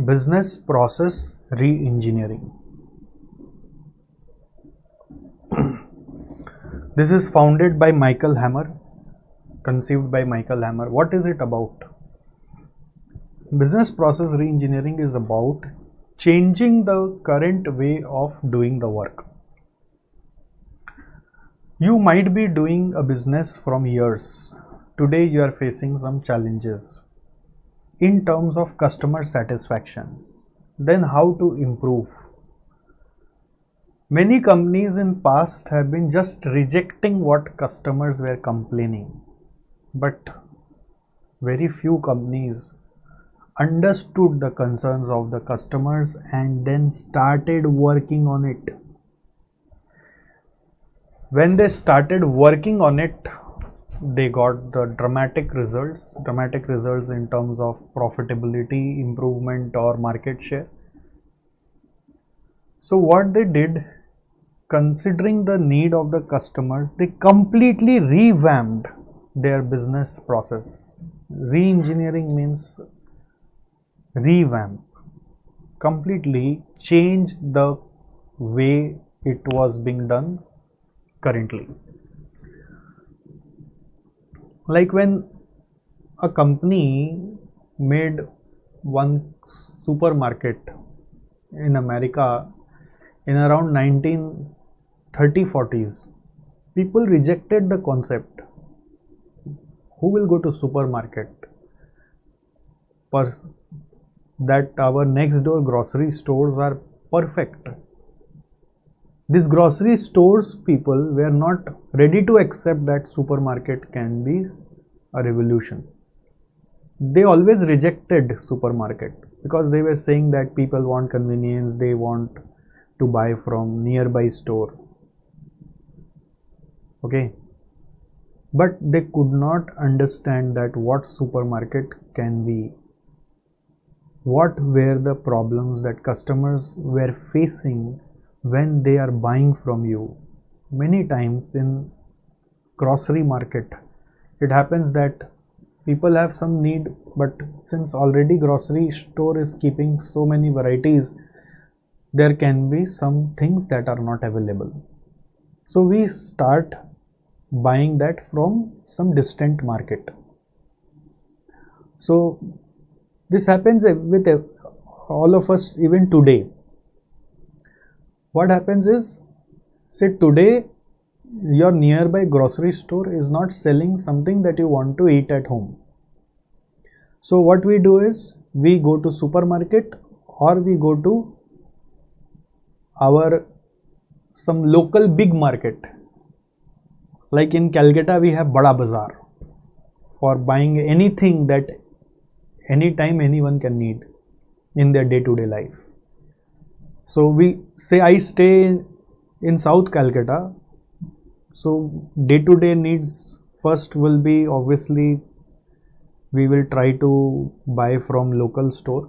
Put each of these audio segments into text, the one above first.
Business process reengineering. This is founded by Michael Hammer, conceived by Michael Hammer. What is it about? Business process reengineering is about changing the current way of doing the work. You might be doing a business from years. Today you are facing some challenges in terms of customer satisfaction. Then how to improve? Many companies in past have been just rejecting what customers were complaining, but very few companies understood the concerns of the customers and then started working on it. When they started working on it, they got the dramatic results in terms of profitability improvement or market share. So what they did, considering the need of the customers, they completely revamped their business process. Reengineering means revamp, completely change the way it was being done currently. Like when a company made one supermarket in America in around 1930-40s, people rejected the concept. Who will go to supermarket? That our next door grocery stores are perfect. These grocery stores people were not ready to accept that supermarket can be a revolution. They always rejected supermarket because they were saying that people want convenience, they want to buy from nearby store. Okay, but they could not understand that what supermarket can be. What were the problems that customers were facing when they are buying from you? Many times in grocery market, it happens that people have some need, but since already grocery store is keeping so many varieties, there can be some things that are not available. So we start buying that from some distant market. So this happens with all of us even today. What happens is, say today your nearby grocery store is not selling something that you want to eat at home. So what we do is, we go to supermarket or we go to our some local big market. Like in Calcutta we have Bada Bazaar for buying anything that anytime anyone can need in their day-to-day life. So we say I stay in South Calcutta, so day-to-day needs first will be, obviously we will try to buy from local store.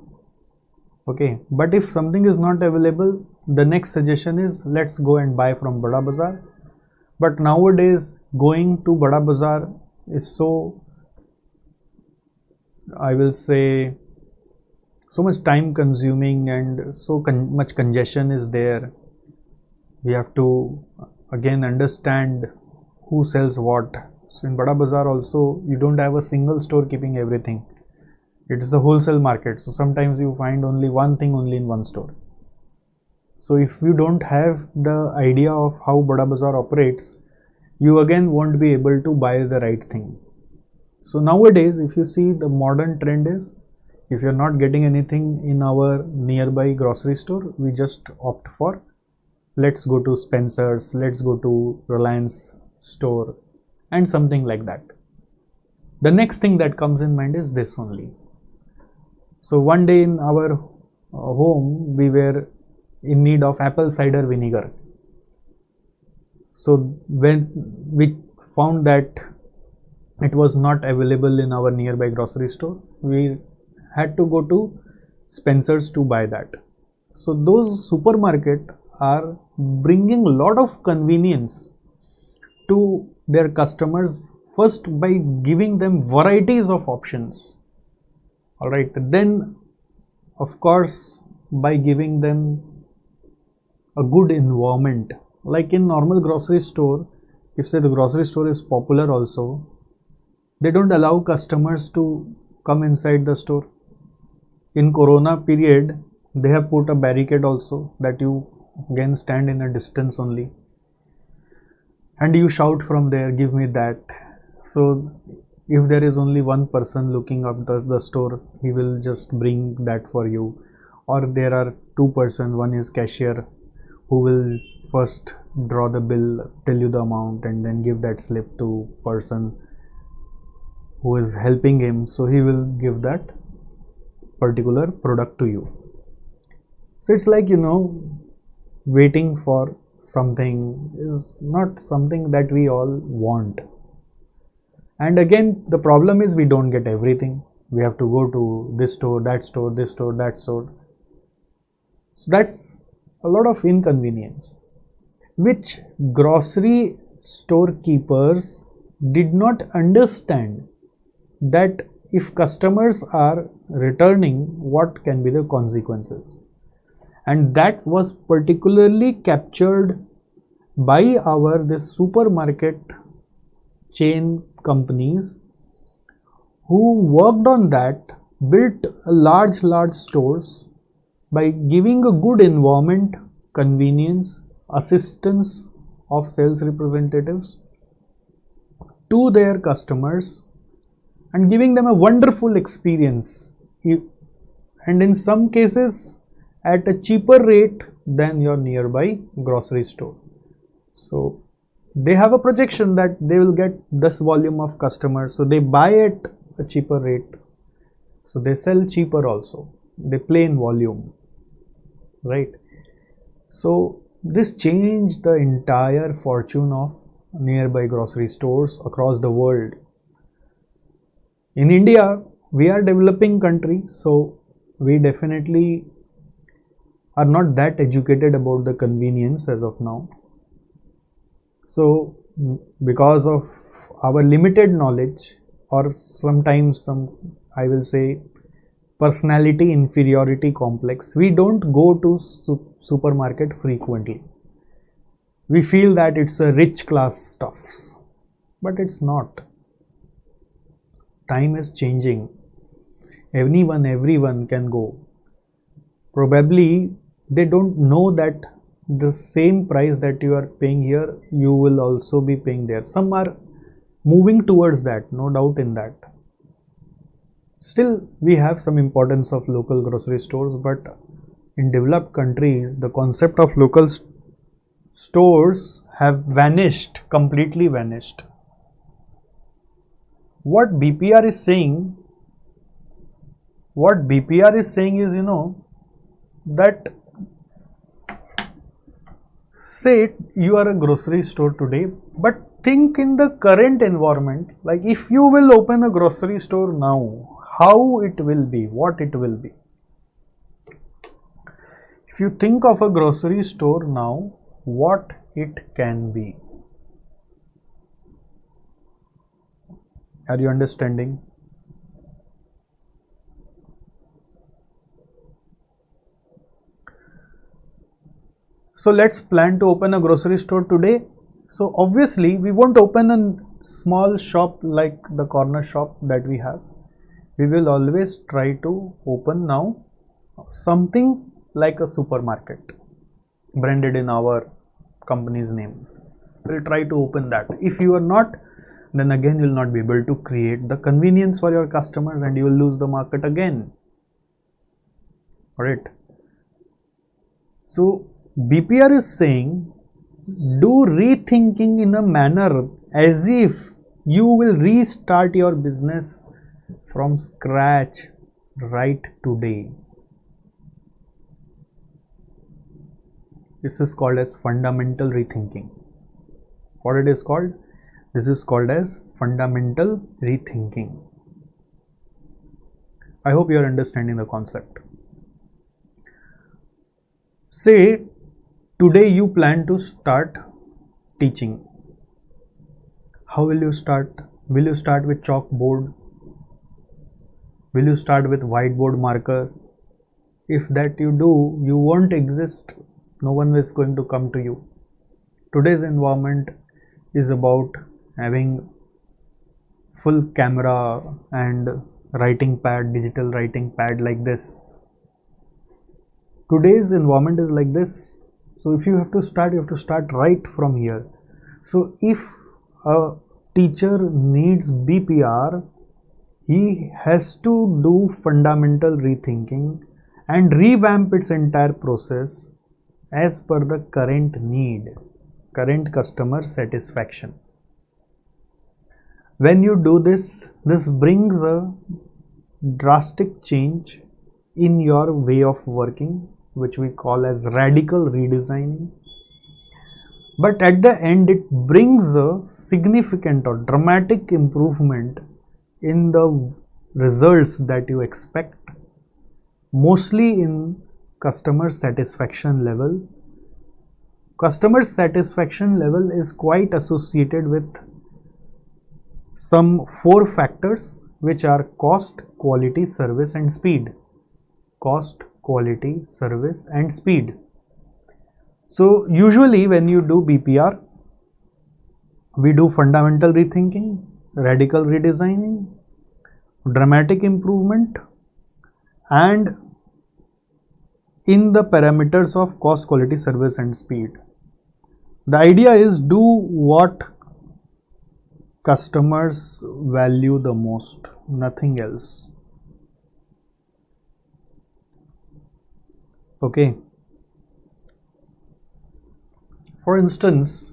Okay, but if something is not available, the next suggestion is let's go and buy from Bada Bazaar. But nowadays going to Bada Bazaar is so, I will say, so much time consuming and so much congestion is there. We have to again understand who sells what. So in Bada Bazaar also you don't have a single store keeping everything. It is a wholesale market. So sometimes you find only one thing only in one store. So if you don't have the idea of how Bada Bazaar operates, you again won't be able to buy the right thing. So nowadays, if you see, the modern trend is, if you're not getting anything in our nearby grocery store, we just opt for, let's go to Spencer's, let's go to Reliance store and something like that. The next thing that comes in mind is this only. So one day in our home, we were in need of apple cider vinegar. So when we found that it was not available in our nearby grocery store, we had to go to Spencer's to buy that. So those supermarket are bringing a lot of convenience to their customers, first by giving them varieties of options. All right, then Of course, by giving them a good environment. Like in normal grocery store, if say the grocery store is popular also, they don't allow customers to come inside the store. In Corona period, they have put a barricade also that you again stand in a distance only. And you shout from there, give me that. So if there is only one person looking up the store, he will just bring that for you. Or there are two persons, one is cashier who will first draw the bill, tell you the amount, and then give that slip to person who is helping him, so he will give that particular product to you. So it's like, waiting for something is not something that we all want. And again, the problem is we don't get everything. We have to go to this store, that store, this store, that store. So that's a lot of inconvenience, which grocery storekeepers did not understand, that if customers are returning, what can be the consequences. And that was particularly captured by this supermarket chain companies who worked on that, built large stores by giving a good environment, convenience, assistance of sales representatives to their customers and giving them a wonderful experience, and in some cases at a cheaper rate than your nearby grocery store. So they have a projection that they will get this volume of customers, so they buy at a cheaper rate, so they sell cheaper also, they play in volume, right? So this changed the entire fortune of nearby grocery stores across the world. In India, we are a developing country, so we definitely are not that educated about the convenience as of now. So because of our limited knowledge, or sometimes some, I will say, personality inferiority complex, we don't go to supermarket frequently. We feel that it's a rich class stuff, but it's not. Time is changing. Everyone can go. Probably they don't know that the same price that you are paying here, you will also be paying there. Some are moving towards that, no doubt in that. Still, we have some importance of local grocery stores, but in developed countries, the concept of local stores have vanished, completely vanished. What BPR is saying is, that say you are a grocery store today, but think in the current environment, like if you will open a grocery store now, how it will be, what it will be. If you think of a grocery store now, what it can be. Are you understanding? So let's plan to open a grocery store today. So obviously we won't open a small shop like the corner shop that we have. We will always try to open now something like a supermarket branded in our company's name. We'll try to open that. If you are not, then again you will not be able to create the convenience for your customers and you will lose the market again. Alright. So BPR is saying, do rethinking in a manner as if you will restart your business from scratch right today. This is called as fundamental rethinking. What it is called? This is called as fundamental rethinking. I hope you are understanding the concept. Say today you plan to start teaching. How will you start? Will you start with chalkboard? Will you start with whiteboard marker? If that you do, you won't exist. No one is going to come to you. Today's environment is about having full camera and writing pad, digital writing pad like this. Today's environment is like this. So if you have to start right from here. So if a teacher needs BPR, he has to do fundamental rethinking and revamp its entire process as per the current need, current customer satisfaction. When you do this, this brings a drastic change in your way of working, which we call as radical redesigning. But at the end, it brings a significant or dramatic improvement in the results that you expect, mostly in customer satisfaction level. Customer satisfaction level is quite associated with some 4 factors, which are cost, quality, service and speed. Cost, quality, service and speed. So usually when you do BPR, we do fundamental rethinking, radical redesigning, dramatic improvement, and in the parameters of cost, quality, service and speed. The idea is do what customers value the most, nothing else. Okay. For instance,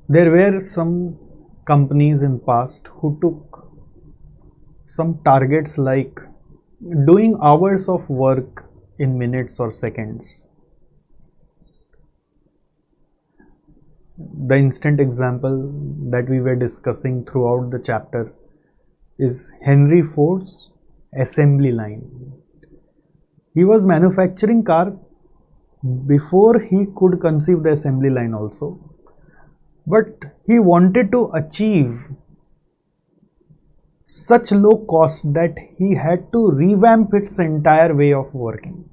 there were some companies in past who took some targets like doing hours of work in minutes or seconds. The instant example that we were discussing throughout the chapter is Henry Ford's assembly line. He was manufacturing car before he could conceive the assembly line also, but he wanted to achieve such low cost that he had to revamp its entire way of working.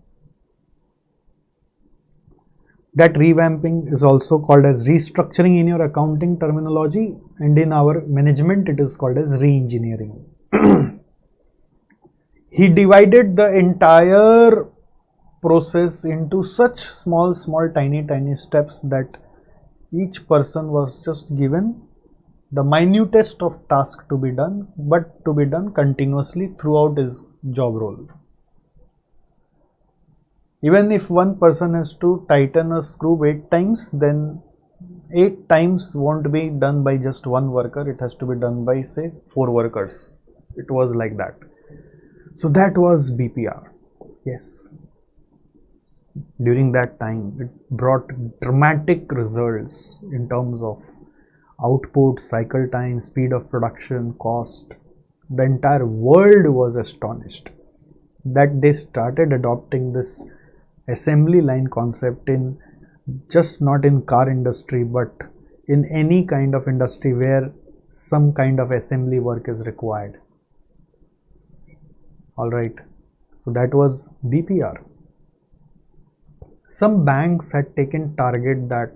That revamping is also called as restructuring in your accounting terminology, and in our management it is called as reengineering. He divided the entire process into such small tiny steps that each person was just given the minutest of task to be done, but to be done continuously throughout his job role. Even if one person has to tighten a screw 8 times, then 8 times won't be done by just one worker, it has to be done by say 4 workers. It was like that. So that was BPR. Yes. During that time, it brought dramatic results in terms of output, cycle time, speed of production, cost. The entire world was astonished that they started adopting this assembly line concept in just not in car industry, but in any kind of industry where some kind of assembly work is required. Alright, so that was BPR. Some banks had taken target that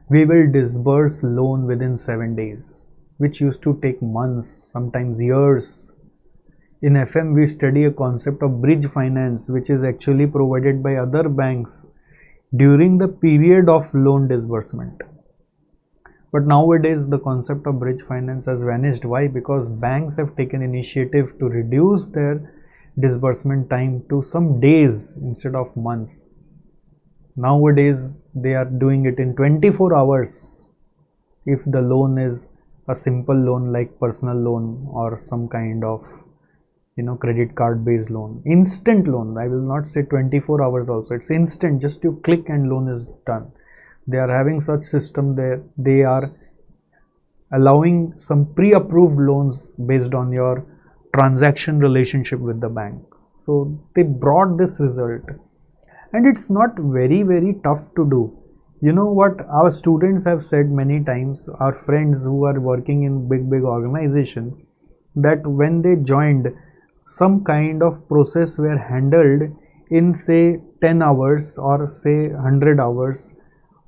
we will disburse loan within 7 days, which used to take months, sometimes years. In FM, we study a concept of bridge finance, which is actually provided by other banks during the period of loan disbursement. But nowadays, the concept of bridge finance has vanished. Why? Because banks have taken initiative to reduce their disbursement time to some days instead of months. Nowadays, they are doing it in 24 hours if the loan is a simple loan like personal loan or some kind of credit card based loan. Instant loan, I will not say 24 hours also, it's instant, just you click and loan is done. They are having such system there. They are allowing some pre-approved loans based on your transaction relationship with the bank. So they brought this result, and it's not very tough to do. You know what our students have said many times, our friends who are working in big organization, that when they joined, some kind of process were handled in say 10 hours or say 100 hours,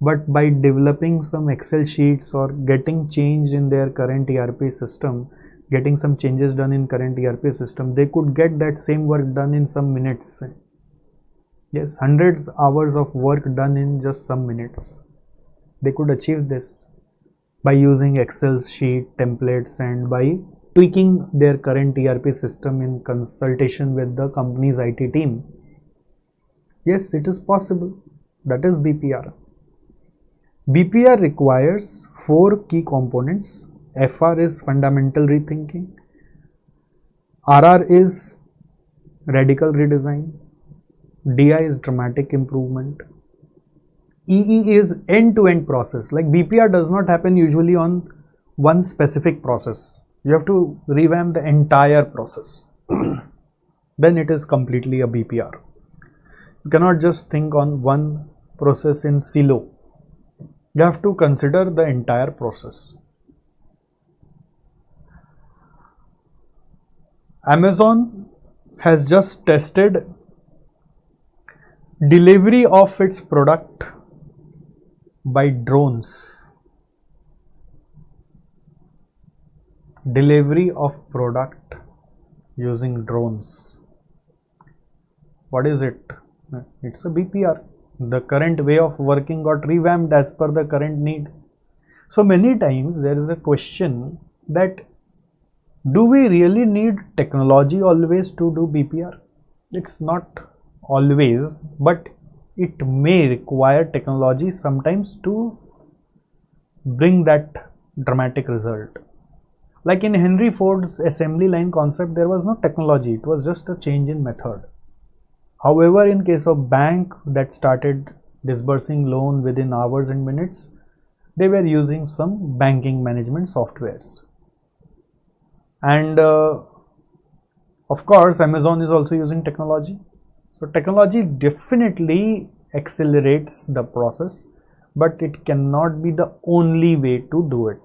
but by developing some Excel sheets or getting changed in their current ERP system, getting some changes done in current ERP system, they could get that same work done in some minutes. Yes, hundreds hours of work done in just some minutes. They could achieve this by using Excel sheet templates and by tweaking their current ERP system in consultation with the company's IT team. Yes, it is possible. That is BPR. BPR requires 4 key components. FR is fundamental rethinking, RR is radical redesign, DI is dramatic improvement, EE is end-to-end process. Like BPR does not happen usually on one specific process. You have to revamp the entire process. Then it is completely a BPR. You cannot just think on one process in silo. You have to consider the entire process. Amazon has just tested delivery of its product by drones. Delivery of product using drones. What is it? It's a BPR. The current way of working got revamped as per the current need. So many times there is a question that do we really need technology always to do BPR? It's not always, but it may require technology sometimes to bring that dramatic result. Like in Henry Ford's assembly line concept, there was no technology, it was just a change in method. However, in case of bank that started disbursing loan within hours and minutes, they were using some banking management softwares. And of course, Amazon is also using technology. So technology definitely accelerates the process, but it cannot be the only way to do it.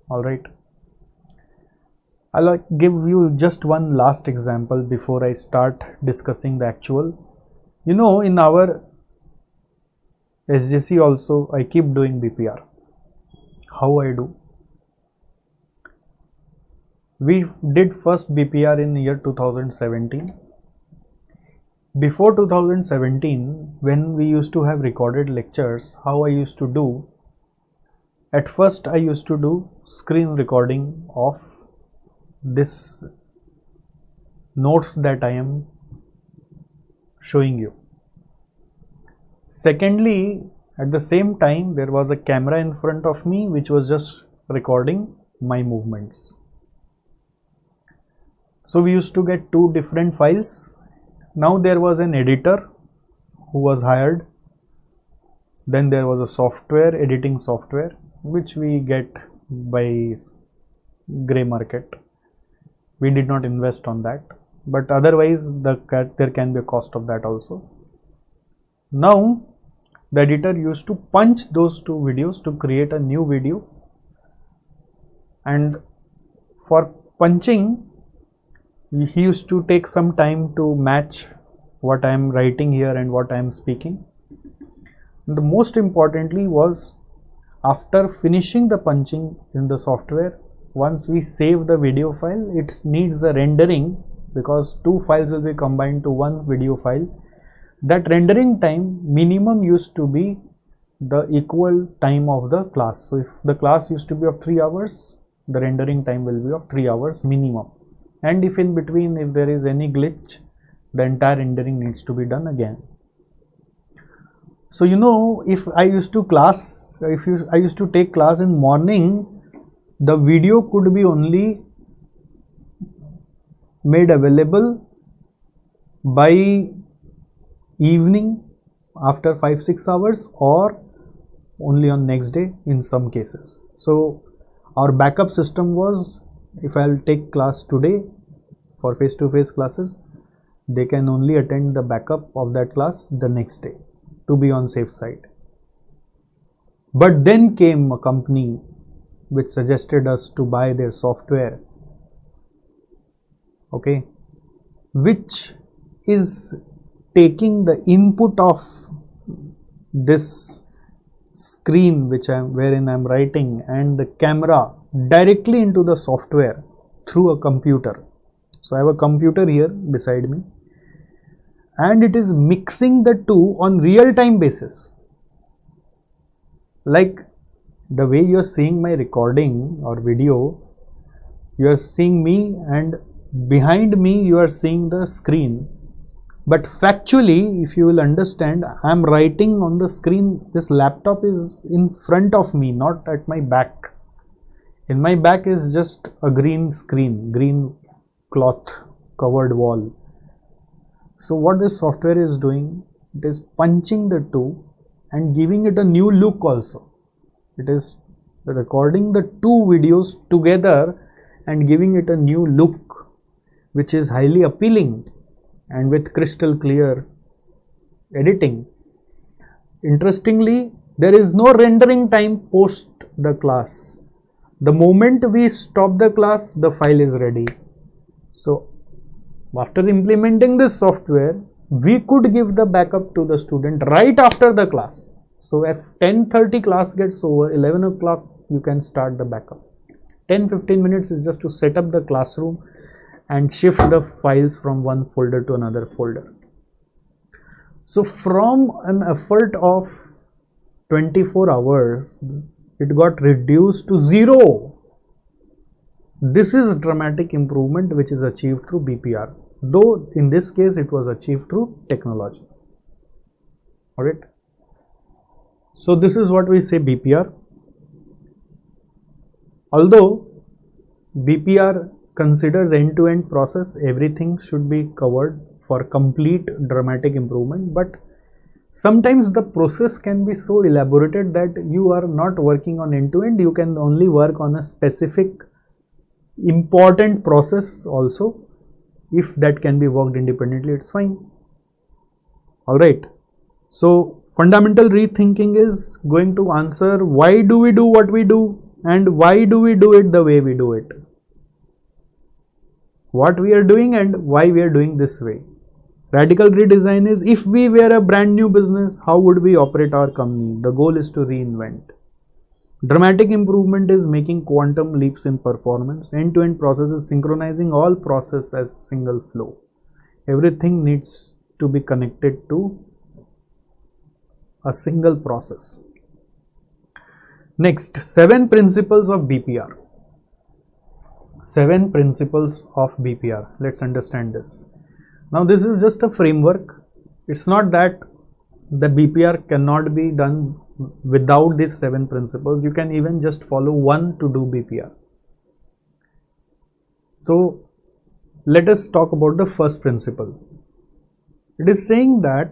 Alright. I'll give you just one last example before I start discussing the actual. You know, in our SJC also, I keep doing BPR. How I do? We did first BPR in year 2017. Before 2017, when we used to have recorded lectures, how I used to do? At first, I used to do screen recording of this notes that I am showing you. Secondly, at the same time, there was a camera in front of me which was just recording my movements. So we used to get 2 different files. Now there was an editor who was hired. Then there was a software, editing software, which we get by grey market. We did not invest on that, but otherwise there can be a cost of that also. Now the editor used to punch those 2 videos to create a new video, and for punching he used to take some time to match what I am writing here and what I am speaking. And the most importantly was, after finishing the punching in the software, once we save the video file, it needs a rendering because 2 files will be combined to one video file. That rendering time minimum used to be the equal time of the class. So if the class used to be of 3 hours, the rendering time will be of 3 hours minimum. And if in between, if there is any glitch, the entire rendering needs to be done again. So you know, if I used to take class in morning, the video could be only made available by evening after 5-6 hours or only on next day in some cases. So our backup system was, if I'll take class today for face-to-face classes, they can only attend the backup of that class the next day to be on safe side. But then came a company which suggested us to buy their software. okay, which is taking the input of this screen wherein I'm writing and the camera directly into the software through a computer. So I have a computer here beside me, and it is mixing the two on real-time basis. Like the way you are seeing my recording or video, you are seeing me, and behind me you are seeing the screen. But factually, if you will understand, I am writing on the screen. This laptop is in front of me, not at my back. In my back is just a green screen, green cloth covered wall. So what this software is doing, it is punching the two and giving it a new look also. It is recording the two videos together and giving it a new look, which is highly appealing and with crystal clear editing. Interestingly, there is no rendering time post the class. The moment we stop the class, the file is ready. So after implementing this software, we could give the backup to the student right after the class. So if 10:30 class gets over, 11 o'clock you can start the backup. 10-15 minutes is just to set up the classroom and shift the files from one folder to another folder. So from an effort of 24 hours, it got reduced to 0. This is dramatic improvement which is achieved through BPR, though in this case it was achieved through technology. Alright. So this is what we say BPR. Although BPR considers end-to-end process, everything should be covered for complete dramatic improvement, but sometimes the process can be so elaborated that you are not working on end-to-end, you can only work on a specific important process also. If that can be worked independently, it's fine. Alright, so fundamental rethinking is going to answer why do we do what we do and why do we do it the way we do it. What we are doing and why we are doing this way. Radical redesign is, if we were a brand new business, how would we operate our company? The goal is to reinvent. Dramatic improvement is making quantum leaps in performance. End-to-end process is synchronizing all process as single flow. Everything needs to be connected to a single process. Next, 7 principles of BPR. 7 principles of BPR. Let's understand this. Now this is just a framework. It's not that the BPR cannot be done without these 7 principles. You can even just follow one to do BPR. So let us talk about the first principle. It is saying that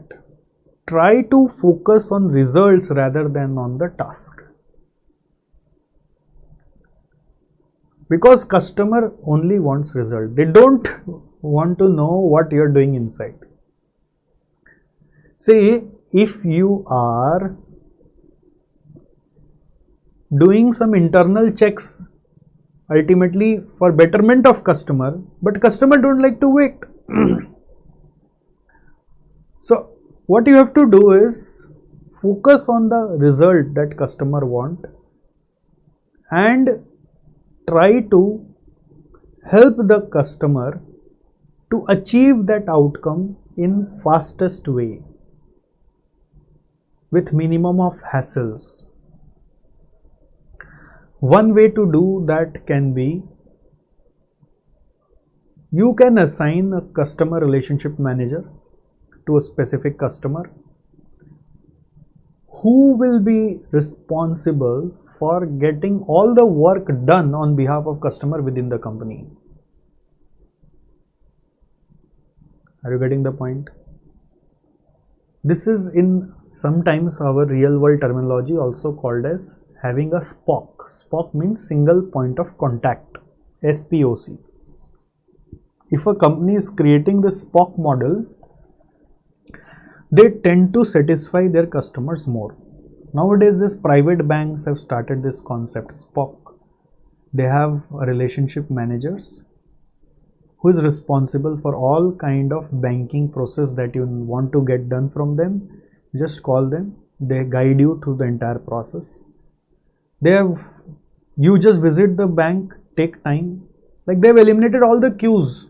try to focus on results rather than on the task. Because customer only wants result. They don't want to know what you are doing inside. See, if you are doing some internal checks ultimately for betterment of customer, but customer don't like to wait. So what you have to do is focus on the result that customer want and try to help the customer to achieve that outcome in fastest way with minimum of hassles. One way to do that can be, you can assign a customer relationship manager to a specific customer who will be responsible for getting all the work done on behalf of customer within the company. Are you getting the point? This is in sometimes our real world terminology also called as having a SPOC. SPOC means single point of contact, SPOC. If a company is creating the SPOC model, they tend to satisfy their customers more. Nowadays, these private banks have started this concept, SPOC. They have relationship managers who is responsible for all kind of banking process that you want to get done from them. Just call them, they guide you through the entire process. You just visit the bank, take time, like they've eliminated all the queues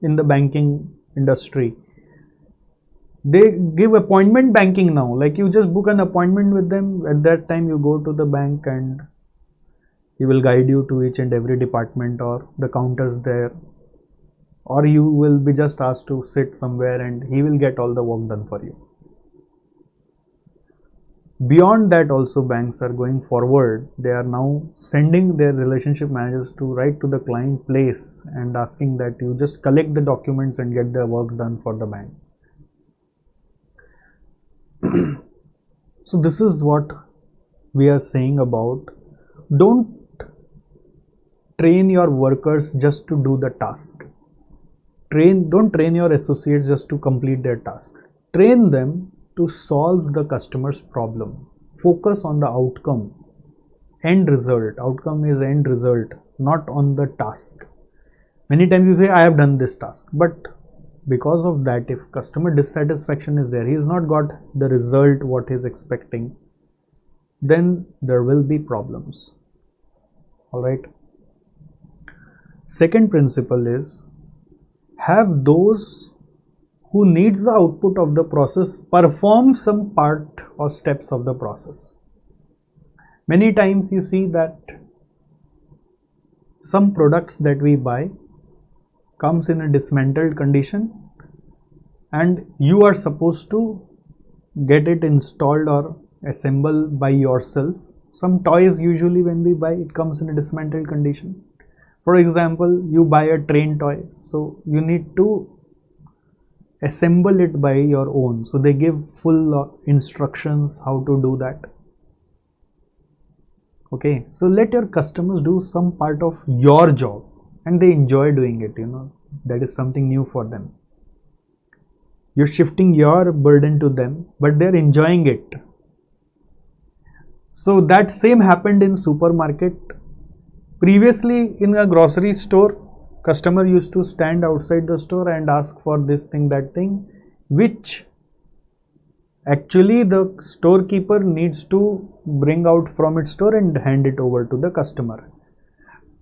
in the banking industry. They give appointment banking now, like you just book an appointment with them, at that time you go to the bank and he will guide you to each and every department or the counters there, or you will be just asked to sit somewhere and he will get all the work done for you. Beyond that also, banks are going forward. They are now sending their relationship managers to write to the client place and asking that you just collect the documents and get the work done for the bank. So this is what we are saying about, don't train your workers just to do the task. Don't train your associates just to complete their task. Train them to solve the customer's problem. Focus on the outcome, end result. Outcome is end result, not on the task. Many times you say, I have done this task, but because of that, if customer dissatisfaction is there, he has not got the result what he is expecting, then there will be problems. Alright. Second principle is, have those who needs the output of the process perform some part or steps of the process. Many times you see that some products that we buy comes in a dismantled condition and you are supposed to get it installed or assembled by yourself. Some toys, usually when we buy, it comes in a dismantled condition. For example, you buy a train toy, so you need to assemble it by your own. So they give full instructions how to do that. Okay, so let your customers do some part of your job and they enjoy doing it, that is something new for them. You're shifting your burden to them, but they're enjoying it. So that same happened in supermarket. Previously in a grocery store, customer used to stand outside the store and ask for this thing, that thing, which actually the storekeeper needs to bring out from its store and hand it over to the customer.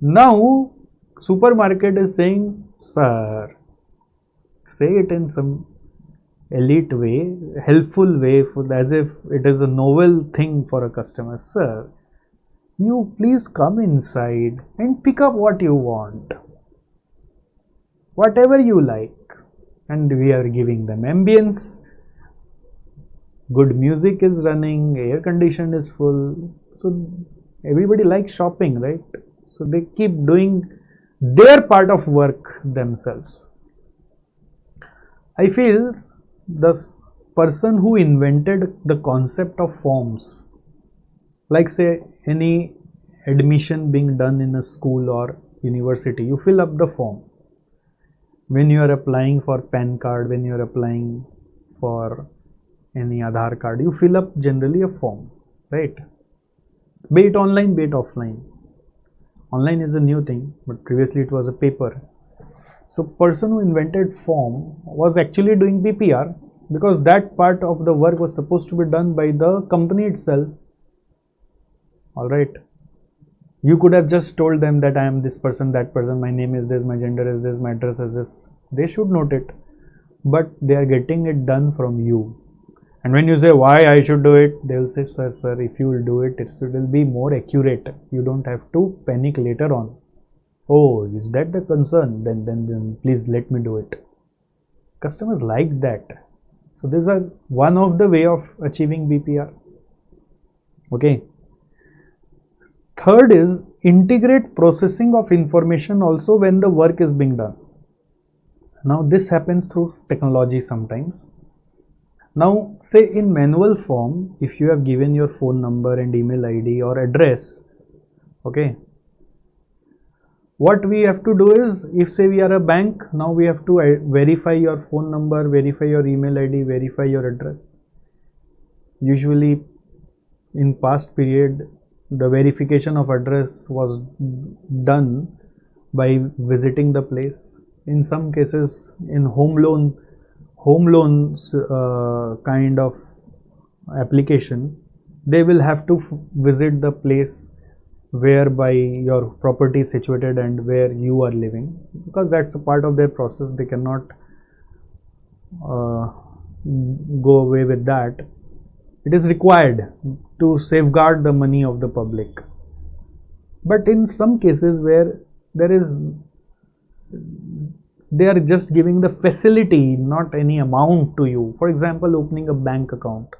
Now supermarket is saying, sir, say it in some elite way, helpful way, as if it is a novel thing for a customer. Sir, you please come inside and pick up what you want, whatever you like. And we are giving them ambience, good music is running, air condition is full, so everybody likes shopping, right? So they keep doing their part of work themselves. I feel the person who invented the concept of forms, like say any admission being done in a school or university, you fill up the form. When you are applying for PAN card, when you are applying for any Aadhaar card, you fill up generally a form, right? Be it online, be it offline. Online is a new thing, but previously it was a paper. So person who invented form was actually doing BPR, because that part of the work was supposed to be done by the company itself. Alright. You could have just told them that I am this person, that person, my name is this, my gender is this, my address is this. They should note it, but they are getting it done from you. And when you say why I should do it, they will say, sir, if you will do it, it will be more accurate. You don't have to panic later on. Oh, is that the concern? Then please let me do it. Customers like that. So this is one of the way of achieving BPR. Okay. Third is integrate processing of information also when the work is being done. Now this happens through technology sometimes. Now say in manual form, if you have given your phone number and email ID or address, okay, what we have to do is, if say we are a bank, now we have to verify your phone number, verify your email ID, verify your address. Usually in past period, the verification of address was done by visiting the place. in some cases in home loans kind of application, they will have to visit the place whereby your property is situated and where you are living, because that's a part of their process. They cannot go away with that. It is required to safeguard the money of the public. But in some cases where they are just giving the facility, not any amount to you. For example, opening a bank account.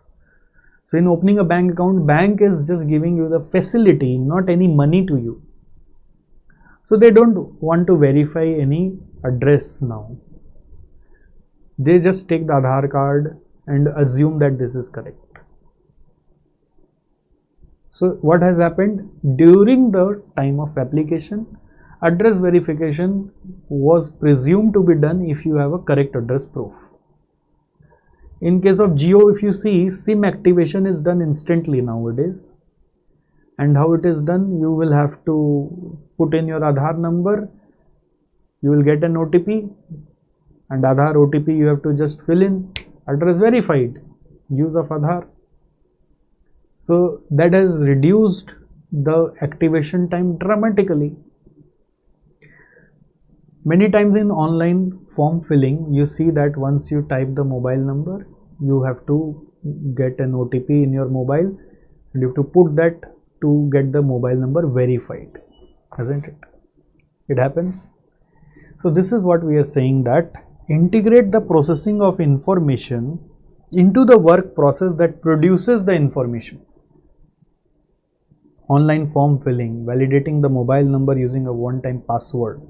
So in opening a bank account, bank is just giving you the facility, not any money to you. So they don't want to verify any address now. They just take the Aadhaar card and assume that this is correct. So what has happened? During the time of application, address verification was presumed to be done if you have a correct address proof. In case of Jio, if you see, SIM activation is done instantly nowadays. And how it is done? You will have to put in your Aadhaar number, you will get an OTP, and Aadhaar OTP you have to just fill in, address verified, use of Aadhaar. So that has reduced the activation time dramatically. Many times in online form filling, you see that once you type the mobile number, you have to get an OTP in your mobile and you have to put that to get the mobile number verified, isn't it? It happens. So this is what we are saying, that integrate the processing of information into the work process that produces the information. Online form filling, validating the mobile number using a one-time password.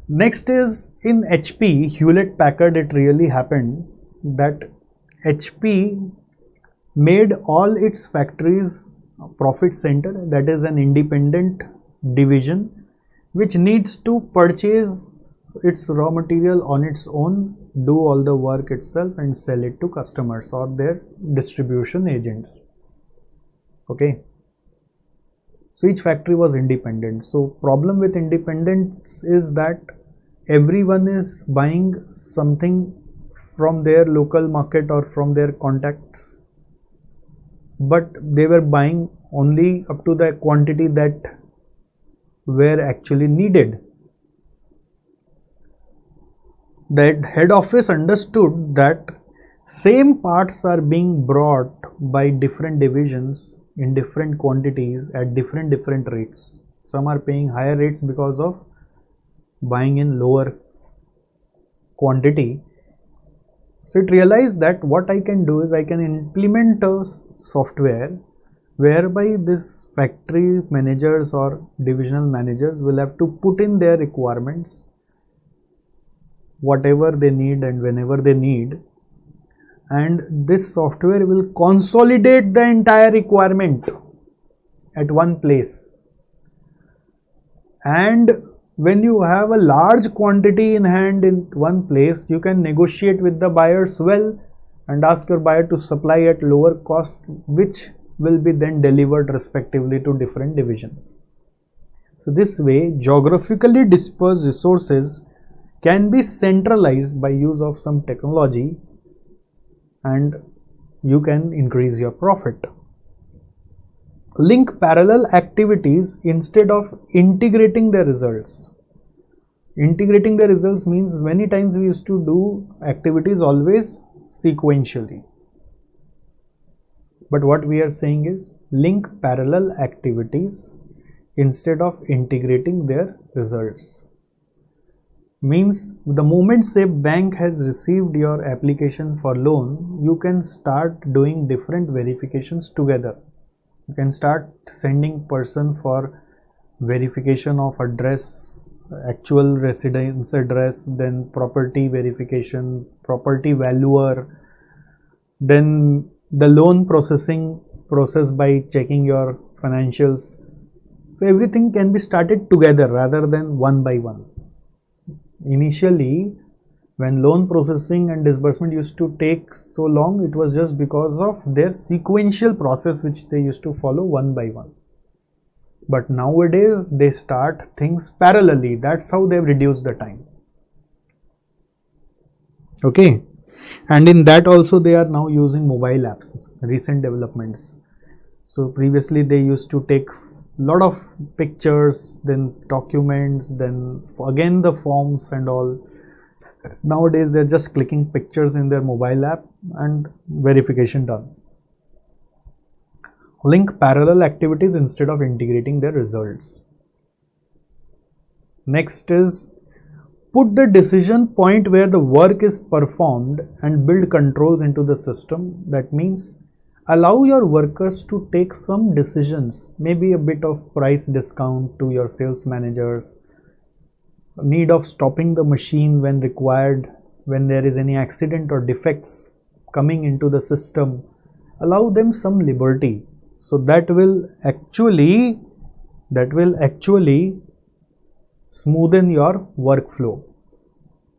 Next is in HP, Hewlett Packard, it really happened that HP made all its factories profit center, that is an independent division which needs to purchase its raw material on its own, do all the work itself and sell it to customers or their distribution agents. Okay. So each factory was independent. So problem with independence is that everyone is buying something from their local market or from their contacts, but they were buying only up to the quantity that were actually needed. That head office understood that same parts are being brought by different divisions in different quantities at different rates. Some are paying higher rates because of buying in lower quantity. So it realized that what I can do is I can implement a software whereby this factory managers or divisional managers will have to put in their requirements, whatever they need and whenever they need, and this software will consolidate the entire requirement at one place. And when you have a large quantity in hand in one place, you can negotiate with the buyers well and ask your buyer to supply at lower cost, which will be then delivered respectively to different divisions. So this way, geographically dispersed resources can be centralized by use of some technology and you can increase your profit. Link parallel activities instead of integrating the results. Integrating the results means many times we used to do activities always sequentially. But what we are saying is link parallel activities instead of integrating their results. Means the moment say bank has received your application for loan, you can start doing different verifications together. You can start sending person for verification of address, actual residence address, then property verification, property valuer, then the loan processing process by checking your financials. So everything can be started together rather than one by one. Initially, when loan processing and disbursement used to take so long, it was just because of their sequential process which they used to follow one by one. But nowadays they start things parallelly. That's how they've reduced the time. Okay, and in that also they are now using mobile apps, recent developments. So previously they used to take lot of pictures, then documents, then again the forms and all. Nowadays they're just clicking pictures in their mobile app and verification done. Link parallel activities instead of integrating their results. Next is put the decision point where the work is performed and build controls into the system. That means allow your workers to take some decisions, maybe a bit of price discount to your sales managers, need of stopping the machine when required, when there is any accident or defects coming into the system. Allow them some liberty. So that will actually smoothen your workflow.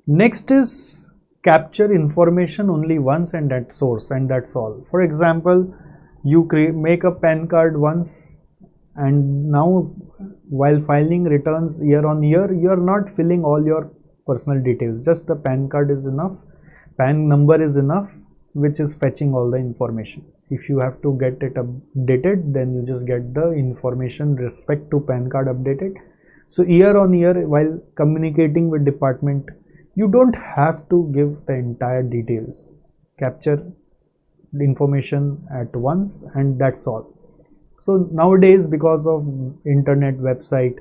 Next is capture information only once and at source, and that's all. For example, you make a PAN card once, and now while filing returns year on year, you are not filling all your personal details. Just the PAN card is enough, PAN number is enough, which is fetching all the information. If you have to get it updated, then you just get the information respect to PAN card updated. So year on year, while communicating with department, you don't have to give the entire details. Capture the information at once and that's all. So nowadays, because of internet website,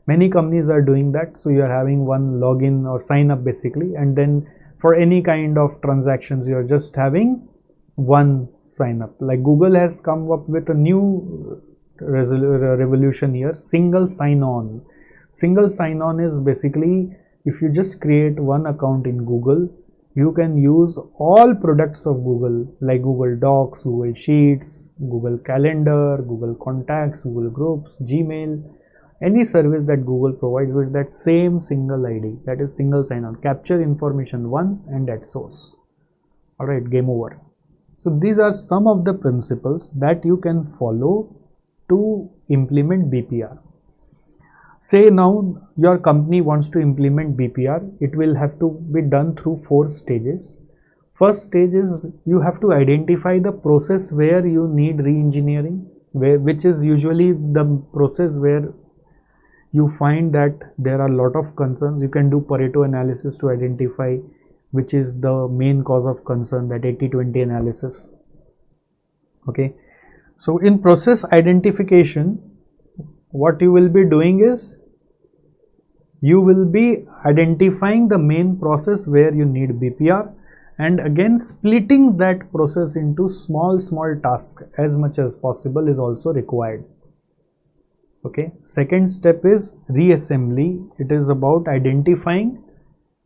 many companies are doing that. So you are having one login or sign up basically, and then for any kind of transactions, you are just having one sign up. Like Google has come up with a new revolution here, single sign on. Single sign on is basically, if you just create one account in Google, you can use all products of Google like Google Docs, Google Sheets, Google Calendar, Google Contacts, Google Groups, Gmail, any service that Google provides with that same single ID, that is single sign-on. Capture information once and at source. Alright, game over. So these are some of the principles that you can follow to implement BPR. Say now your company wants to implement BPR, it will have to be done through 4 stages. First stage is you have to identify the process where you need re-engineering, which is usually the process where you find that there are a lot of concerns. You can do Pareto analysis to identify which is the main cause of concern, that 80-20 analysis. Okay, so in process identification, what you will be doing is you will be identifying the main process where you need BPR, and again splitting that process into small tasks as much as possible is also required. Okay, second step is reassembly. It is about identifying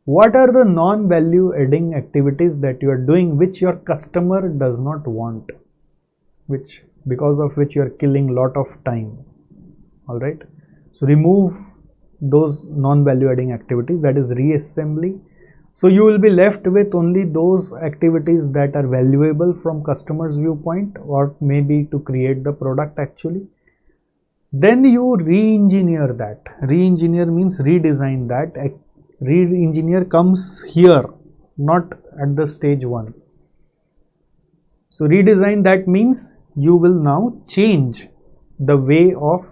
what are the non-value adding activities that you are doing which your customer does not want, because of which you are killing lot of time. All right, so remove those non-value adding activities, that is reassembly. So you will be left with only those activities that are valuable from customer's viewpoint, or maybe to create the product actually. Then you re-engineer that. Re-engineer means redesign that. Re-engineer comes here, not at the stage 1. So redesign, that means you will now change the way of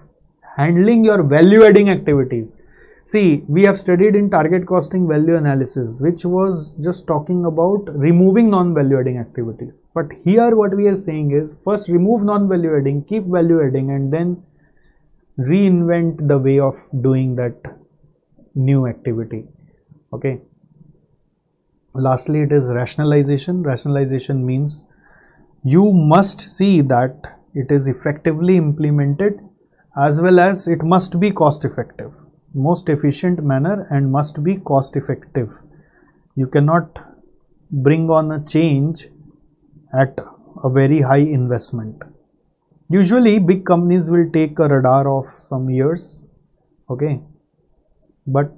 handling your value adding activities. See, we have studied in target costing value analysis, which was just talking about removing non-value adding activities. But here what we are saying is, first remove non-value adding, keep value adding, and then reinvent the way of doing that new activity. Okay. Lastly, it is rationalization. Rationalization means you must see that it is effectively implemented, as well as it must be cost effective, most efficient manner, and must be cost effective. You cannot bring on a change at a very high investment. Usually big companies will take a radar of some years, okay, but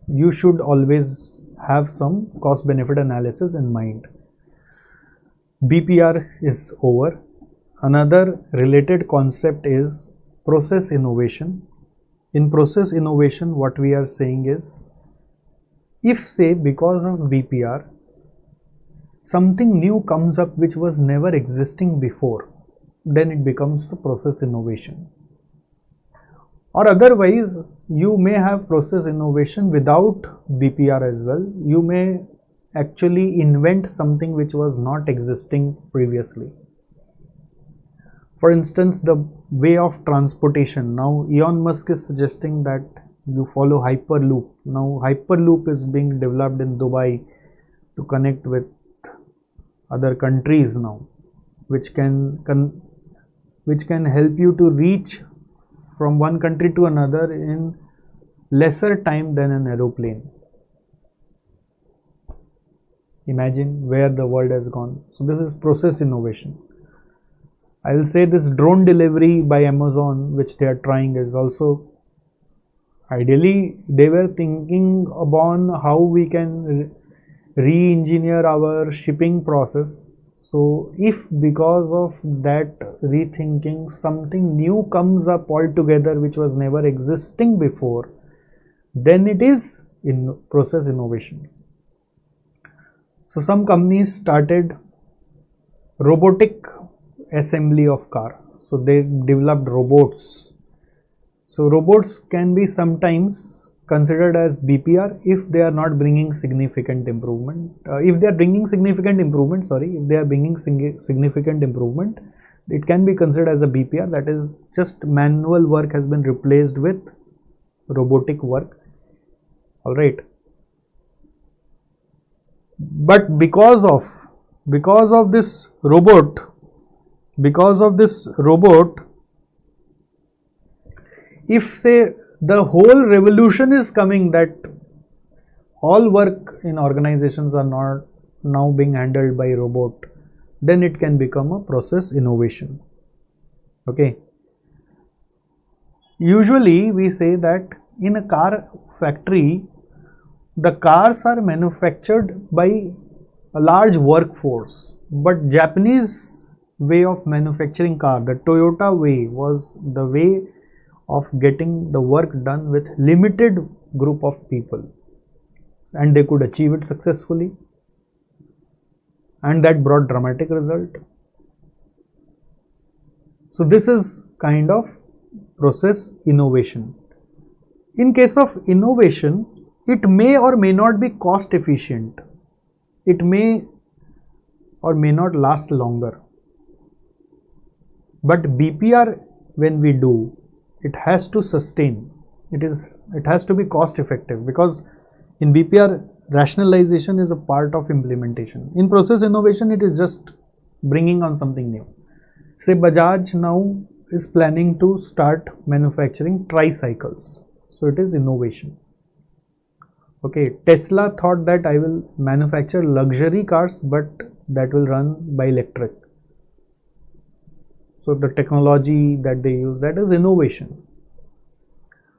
you should always have some cost benefit analysis in mind. BPR is over. Another related concept is process innovation. In process innovation, what we are saying is, if say because of BPR, something new comes up which was never existing before, then it becomes a process innovation. Or otherwise, you may have process innovation without BPR as well. You may actually invent something which was not existing previously. For instance, the way of transportation. Now, Elon Musk is suggesting that you follow Hyperloop. Now, Hyperloop is being developed in Dubai to connect with other countries now, which can help you to reach from one country to another in lesser time than an aeroplane. Imagine where the world has gone. So this is process innovation. I will say this drone delivery by Amazon, which they are trying, is also, ideally they were thinking upon how we can re-engineer our shipping process. So if because of that rethinking something new comes up altogether which was never existing before, then it is in process innovation. So some companies started robotic assembly of car. So they developed robots. So robots can be sometimes considered as BPR if they are not bringing significant improvement. If they are bringing significant improvement, it can be considered as a BPR. That is, just manual work has been replaced with robotic work. All right. But because of this robot, if say the whole revolution is coming that all work in organizations are not now being handled by robot, then it can become a process innovation. Okay. Usually we say that in a car factory, the cars are manufactured by a large workforce, but Japanese way of manufacturing car, the Toyota way, was the way of getting the work done with limited group of people, and they could achieve it successfully, and that brought dramatic result. So this is kind of process innovation. In case of innovation, it may or may not be cost efficient. It may or may not last longer. But BPR, when we do, it has to sustain. It has to be cost effective, because in BPR, rationalization is a part of implementation. In process innovation, it is just bringing on something new. Say Bajaj now is planning to start manufacturing tricycles. So it is innovation. Okay, Tesla thought that I will manufacture luxury cars, but that will run by electric. So the technology that they use, that is innovation.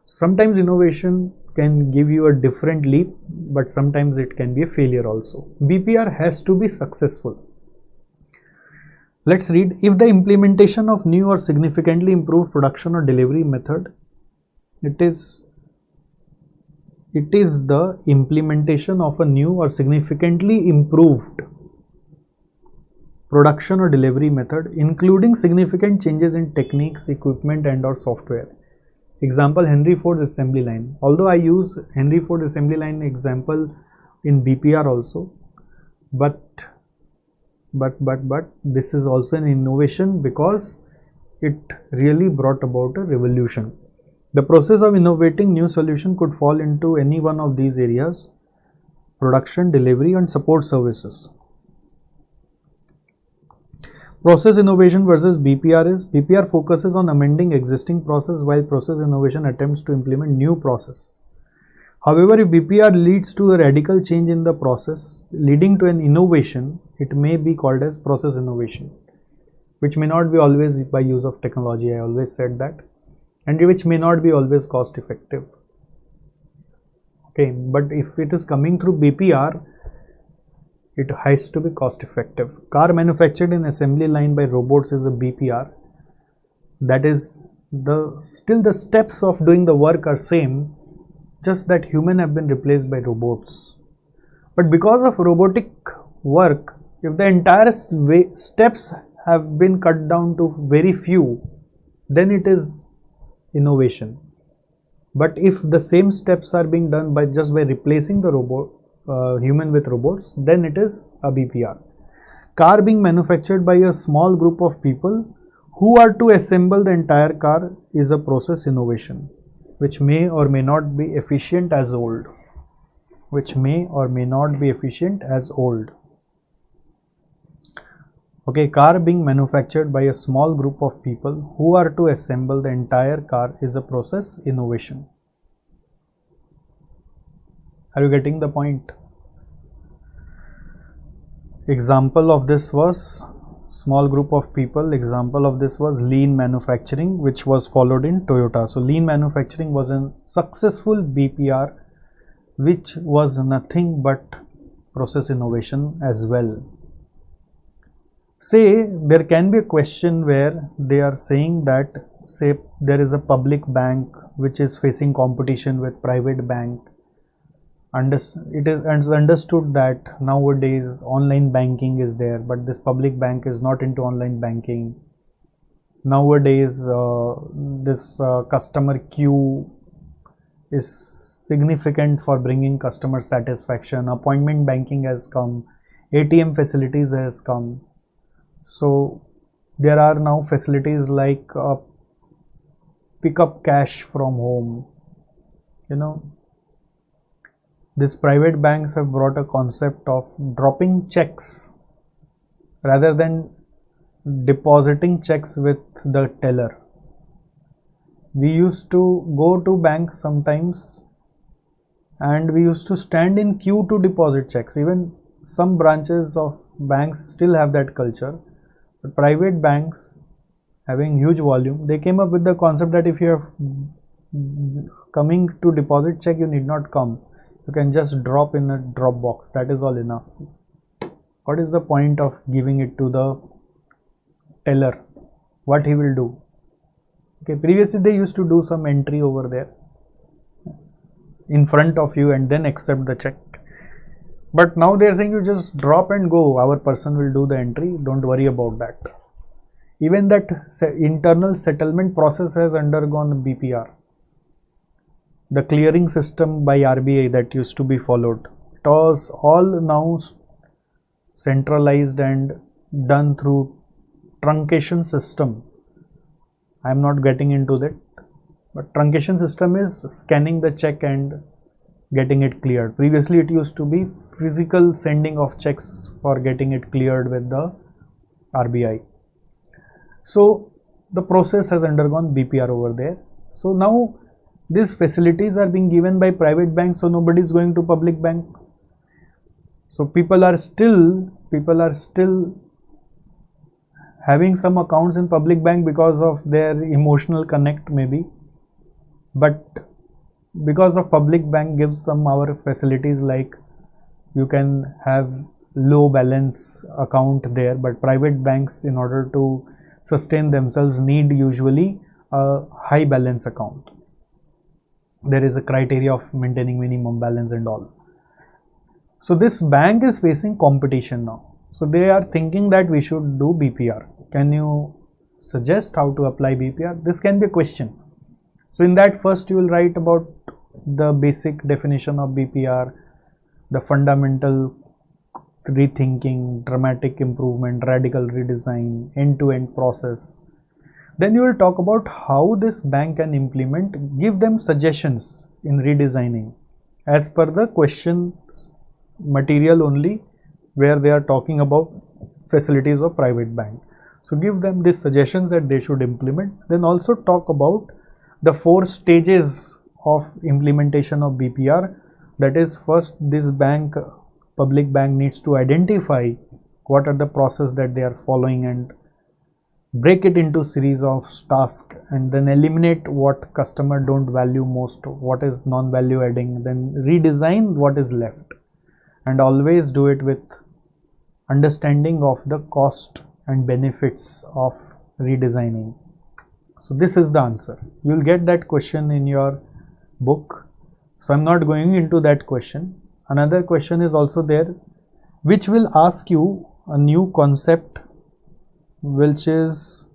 Sometimes innovation can give you a different leap, but sometimes it can be a failure also. BPR has to be successful. Let's read. If the implementation of new or significantly improved production or delivery method, it is the implementation of a new or significantly improved production or delivery method, including significant changes in techniques, equipment and or software. Example, Henry Ford assembly line. Although I use Henry Ford assembly line example in BPR also, but this is also an innovation because it really brought about a revolution. The process of innovating new solution could fall into any one of these areas: production, delivery and support services. Process innovation versus BPR is, BPR focuses on amending existing process, while process innovation attempts to implement new process. However, if BPR leads to a radical change in the process, leading to an innovation, it may be called as process innovation, which may not be always by use of technology. I always said that, and which may not be always cost effective. Okay, but if it is coming through BPR, it has to be cost effective. Car manufactured in assembly line by robots is a BPR. That is still the steps of doing the work are same, just that human have been replaced by robots. But because of robotic work, if the entire steps have been cut down to very few, then it is innovation. But if the same steps are being done by just by replacing the human with robots, then it is a BPR. Car being manufactured by a small group of people who are to assemble the entire car is a process innovation, which may or may not be efficient as old. Okay, car being manufactured by a small group of people who are to assemble the entire car is a process innovation. Are you getting the point? Example of this was small group of people. Example of this was lean manufacturing, which was followed in Toyota. So lean manufacturing was a successful BPR, which was nothing but process innovation as well. Say there can be a question where they are saying that, say there is a public bank which is facing competition with private bank. It is understood that nowadays online banking is there, but this public bank is not into online banking. Nowadays this customer queue is significant for bringing customer satisfaction. Appointment banking has come, ATM facilities has come. So there are now facilities like pick up cash from home. These private banks have brought a concept of dropping checks rather than depositing checks with the teller. We used to go to banks sometimes and we used to stand in queue to deposit checks. Even some branches of banks still have that culture. But private banks having huge volume, they came up with the concept that if you are coming to deposit check, you need not come. You can just drop in a drop box. That is all enough. What is the point of giving it to the teller? What he will do? Okay, previously they used to do some entry over there in front of you and then accept the check. But now they are saying you just drop and go. Our person will do the entry. Don't worry about that. Even that internal settlement process has undergone BPR. The clearing system by RBI that used to be followed, it was all now centralized and done through truncation system. I am not getting into that, but truncation system is scanning the check and getting it cleared. Previously it used to be physical sending of checks for getting it cleared with the RBI. So the process has undergone BPR over there. So now these facilities are being given by private banks, so nobody is going to public bank. So people are still having some accounts in public bank because of their emotional connect maybe, but because of public bank gives some our facilities like you can have low balance account there, but private banks in order to sustain themselves need usually a high balance account. There is a criteria of maintaining minimum balance and all. So this bank is facing competition now. So they are thinking that we should do BPR. Can you suggest how to apply BPR? This can be a question. So in that first you will write about the basic definition of BPR, the fundamental rethinking, dramatic improvement, radical redesign, end-to-end process. Then you will talk about how this bank can implement, give them suggestions in redesigning as per the question material only where they are talking about facilities of private bank. So give them these suggestions that they should implement. Then also talk about the 4 stages of implementation of BPR. That is, first this bank, public bank needs to identify what are the process that they are following and break it into series of tasks, and then eliminate what customer don't value most, what is non-value adding, then redesign what is left, and always do it with understanding of the cost and benefits of redesigning. So this is the answer. You will get that question in your book. So I'm not going into that question. Another question is also there, which will ask you a new concept, which is,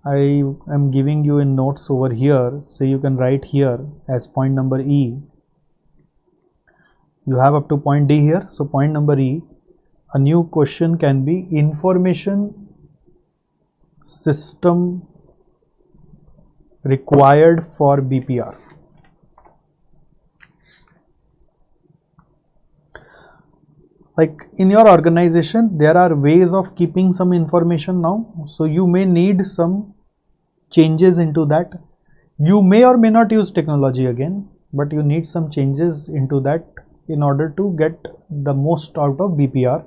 I am giving you in notes over here. So you can write here as point number E. You have up to point D here. So point number E, a new question can be information system required for BPR. Like in your organization, there are ways of keeping some information now. So you may need some changes into that. You may or may not use technology again, but you need some changes into that in order to get the most out of BPR.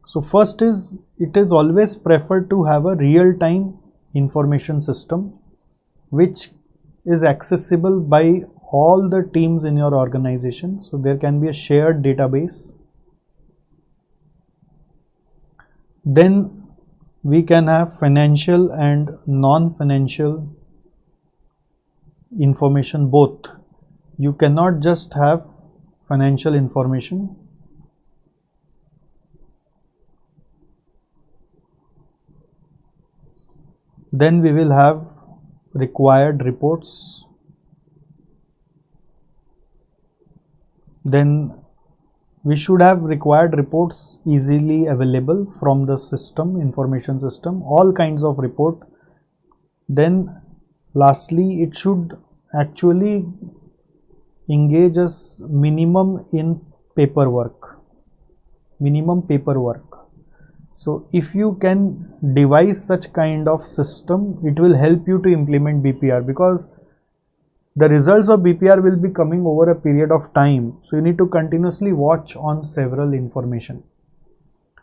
So first is, it is always preferred to have a real-time information system which is accessible by all the teams in your organization. So there can be a shared database. Then we can have financial and non-financial information both. You cannot just have financial information. Then we will have required reports. Then we should have required reports easily available from the system, information system, all kinds of report. Then lastly, it should actually engage us minimum in paperwork, So if you can devise such kind of system, it will help you to implement BPR, because the results of BPR will be coming over a period of time. So you need to continuously watch on several information.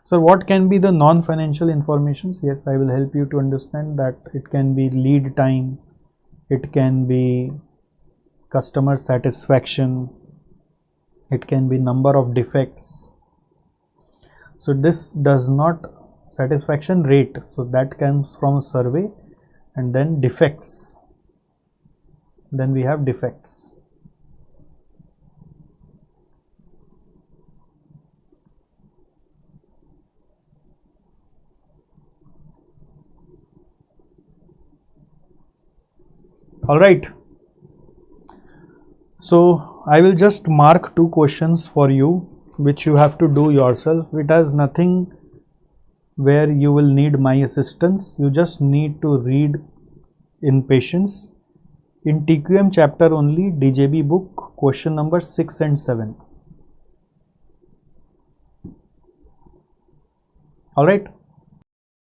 So what can be the non-financial informations? Yes, I will help you to understand that it can be lead time, it can be customer satisfaction, it can be number of defects. So this does not, satisfaction rate, so that comes from survey, and then defects. Then we have defects. All right. So I will just mark 2 questions for you, which you have to do yourself. It has nothing where you will need my assistance. You just need to read in patience. In TQM chapter only, DJB book, question number 6 and 7. All right.